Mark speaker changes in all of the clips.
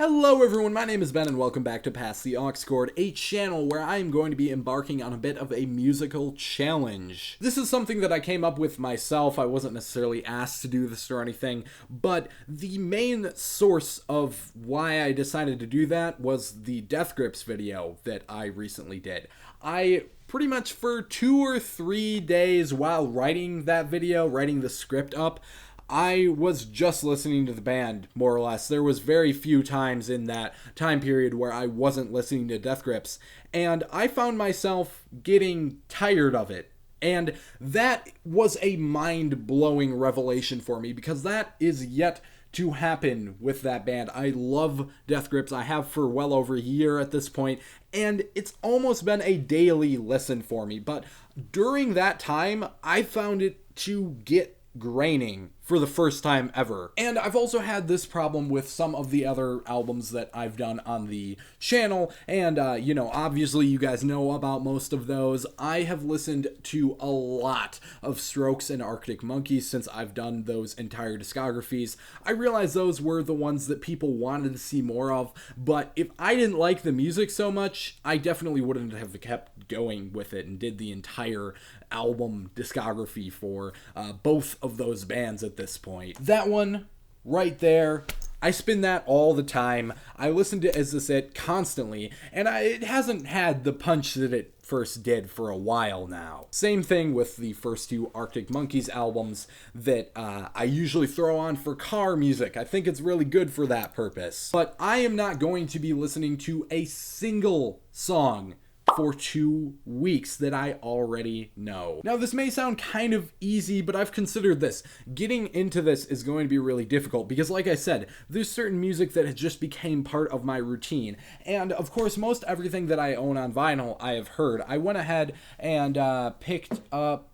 Speaker 1: Hello everyone, my name is Ben and welcome back to Pass the Aux Chord, a channel where I am going to be embarking on a bit of a musical challenge. This is something that I came up with myself. I wasn't necessarily asked to do this or anything, but the main source of why I decided to do that was the Death Grips video that I recently did. I pretty much for 2 or 3 days while writing that video, writing the script up, I was just listening to the band, more or less. There was very few times in that time period where I wasn't listening to Death Grips, and I found myself getting tired of it. And that was a mind-blowing revelation for me, because that is yet to happen with that band. I love Death Grips. I have for well over a year at this point, and it's almost been a daily listen for me. But during that time, I found it to get graining for the first time ever. And I've also had this problem with some of the other albums that I've done on the channel, and obviously you guys know about most of those. I have listened to a lot of Strokes and Arctic Monkeys since I've done those entire discographies. I realized those were the ones that people wanted to see more of, but if I didn't like the music so much, I definitely wouldn't have kept going with it and did the entire album discography for both of those bands at this point. That one right there, I spin that all the time. I listen to Is This It constantly, and it hasn't had the punch that it first did for a while now. Same thing with the first 2 Arctic Monkeys albums that I usually throw on for car music. I think it's really good for that purpose. But I am not going to be listening to a single song for 2 weeks that I already know. Now, this may sound kind of easy, but I've considered this. Getting into this is going to be really difficult because, like I said, there's certain music that has just became part of my routine. And, of course, most everything that I own on vinyl I have heard. I went ahead and picked up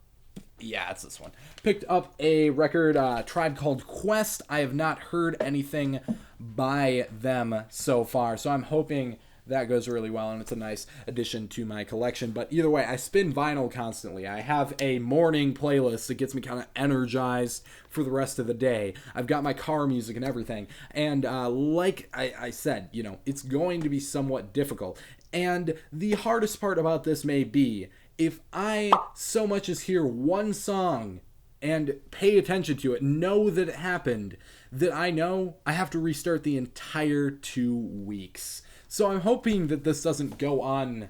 Speaker 1: it's this one. Picked up a record, Tribe Called Quest. I have not heard anything by them so far, so I'm hoping that goes really well, and it's a nice addition to my collection. But either way, I spin vinyl constantly. I have a morning playlist that gets me kind of energized for the rest of the day. I've got my car music and everything. And like I said, it's going to be somewhat difficult. And the hardest part about this may be, if I so much as hear one song and pay attention to it, know that it happened, that I know I have to restart the entire 2 weeks. So I'm hoping that this doesn't go on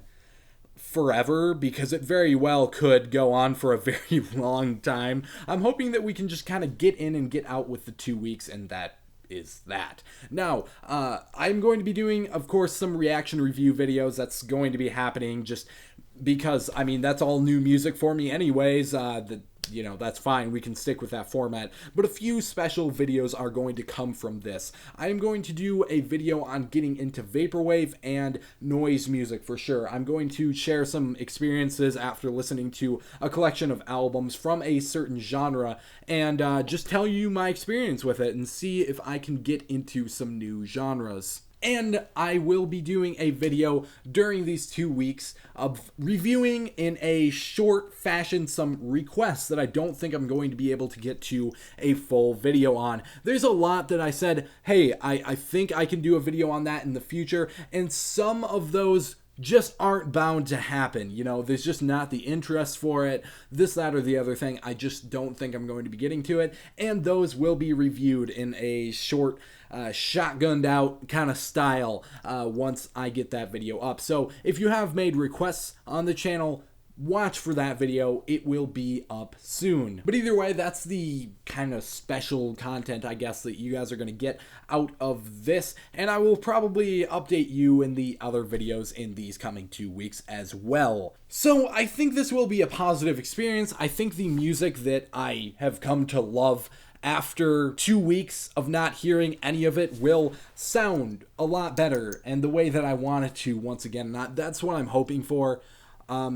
Speaker 1: forever, because it very well could go on for a very long time. I'm hoping that we can just kind of get in and get out with the 2 weeks, and that is that. Now, I'm going to be doing, of course, some reaction review videos. That's going to be happening just because, that's all new music for me anyways. That's fine. We can stick with that format. But a few special videos are going to come from this. I am going to do a video on getting into vaporwave and noise music for sure. I'm going to share some experiences after listening to a collection of albums from a certain genre and just tell you my experience with it and see if I can get into some new genres. And I will be doing a video during these 2 weeks of reviewing in a short fashion some requests that I don't think I'm going to be able to get to a full video on. There's a lot that I said, hey, I think I can do a video on that in the future, and some of those just aren't bound to happen. There's just not the interest for it, this, that, or the other thing. I just don't think I'm going to be getting to it, and those will be reviewed in a short, shotgunned out kind of style once I get that video up. So if you have made requests on the channel, watch for that video. It will be up soon. But either way, that's the kind of special content, I guess, that you guys are going to get out of this. And I will probably update you in the other videos in these coming 2 weeks as well. So I think this will be a positive experience. I think the music that I have come to love after 2 weeks of not hearing any of it will sound a lot better, and the way that I want it to once again. That's what I'm hoping for.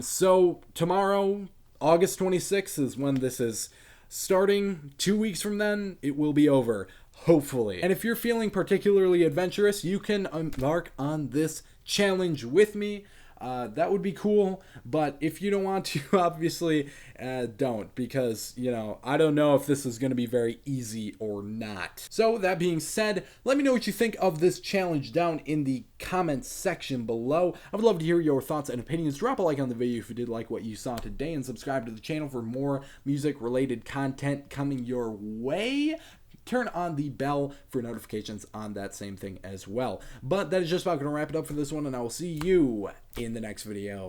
Speaker 1: So tomorrow, August 26th, is when this is starting. 2 weeks from then, it will be over, hopefully. And if you're feeling particularly adventurous, you can embark on this challenge with me. that would be cool. But if you don't want to, obviously, don't, because, you know, I don't know if this is going to be very easy or not. So that being said, let me know what you think of this challenge down in the comments section below. I would love to hear your thoughts and opinions. Drop a like on the video if you did like what you saw today, and subscribe to the channel for more music related content coming your way. Turn on the bell for notifications on that same thing as well. But that is just about going to wrap it up for this one, and I will see you in the next video.